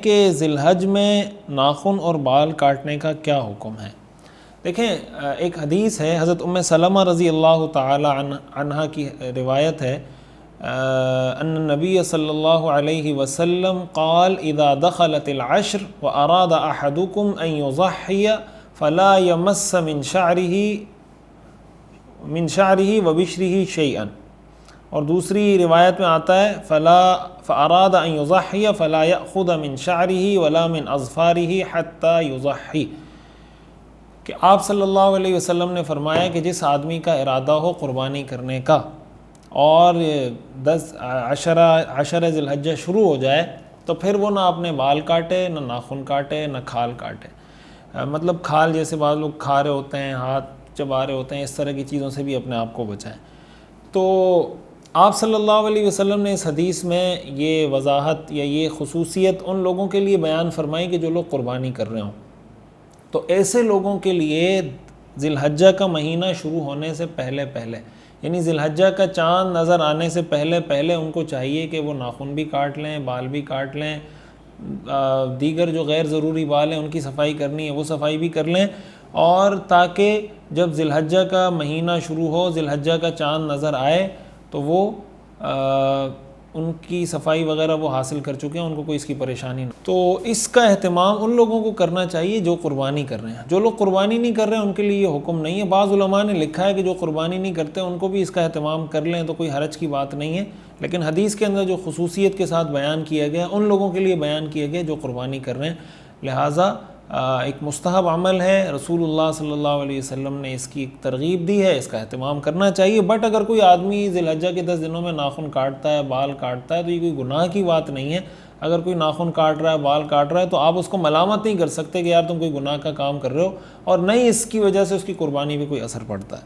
کہ ذی الحج میں ناخن اور بال کاٹنے کا کیا حکم ہے؟ دیکھیں، ایک حدیث ہے، حضرت ام سلمہ رضی اللہ تعالی عنہا کی روایت ہے، ان النبی صلی اللہ علیہ وسلم قال اذا دخلت العشر واراد احدكم ان يضحي فلا يمس من شعره وبشره شيئا، اور دوسری روایت میں آتا ہے فاراد ان یضحی فلا یأخذ من شعره ولا من اظفاره حتی یضحی، کہ آپ صلی اللہ علیہ وسلم نے فرمایا کہ جس آدمی کا ارادہ ہو قربانی کرنے کا اور عشر ذی الحجہ شروع ہو جائے تو پھر وہ نہ اپنے بال کاٹے، نہ ناخن کاٹے، نہ کھال کاٹے۔ مطلب کھال جیسے بعض لوگ کھا رہے ہوتے ہیں، ہاتھ چبا رہے ہوتے ہیں، اس طرح کی چیزوں سے بھی اپنے آپ کو بچائیں۔ تو آپ صلی اللہ علیہ وسلم نے اس حدیث میں یہ وضاحت یا یہ خصوصیت ان لوگوں کے لیے بیان فرمائی کہ جو لوگ قربانی کر رہے ہوں۔ تو ایسے لوگوں کے لیے ذی الحجہ کا مہینہ شروع ہونے سے پہلے یعنی ذی الحجہ کا چاند نظر آنے سے پہلے ان کو چاہیے کہ وہ ناخن بھی کاٹ لیں، بال بھی کاٹ لیں، دیگر جو غیر ضروری بال ہیں ان کی صفائی کرنی ہے وہ صفائی بھی کر لیں، اور تاکہ جب ذی الحجہ کا مہینہ شروع ہو، ذی الحجہ کا چاند نظر آئے تو وہ ان کی صفائی وغیرہ وہ حاصل کر چکے ہیں، ان کو کوئی اس کی پریشانی نہیں۔ تو اس کا اہتمام ان لوگوں کو کرنا چاہیے جو قربانی کر رہے ہیں۔ جو لوگ قربانی نہیں کر رہے ہیں ان کے لیے یہ حکم نہیں ہے۔ بعض علماء نے لکھا ہے کہ جو قربانی نہیں کرتے ان کو بھی اس کا اہتمام کر لیں تو کوئی حرج کی بات نہیں ہے، لیکن حدیث کے اندر جو خصوصیت کے ساتھ بیان کیا گیا ان لوگوں کے لیے بیان کیا گیا جو قربانی کر رہے ہیں، لہٰذا ایک مستحب عمل ہے، رسول اللہ صلی اللہ علیہ وسلم نے اس کی ایک ترغیب دی ہے، اس کا اہتمام کرنا چاہیے۔ بٹ اگر کوئی آدمی ذی الحجہ کے 10 دنوں میں ناخن کاٹتا ہے، بال کاٹتا ہے تو یہ کوئی گناہ کی بات نہیں ہے۔ اگر کوئی ناخن کاٹ رہا ہے، بال کاٹ رہا ہے تو آپ اس کو ملامت نہیں کر سکتے کہ یار تم کوئی گناہ کا کام کر رہے ہو، اور نہیں اس کی وجہ سے اس کی قربانی پہ کوئی اثر پڑتا ہے۔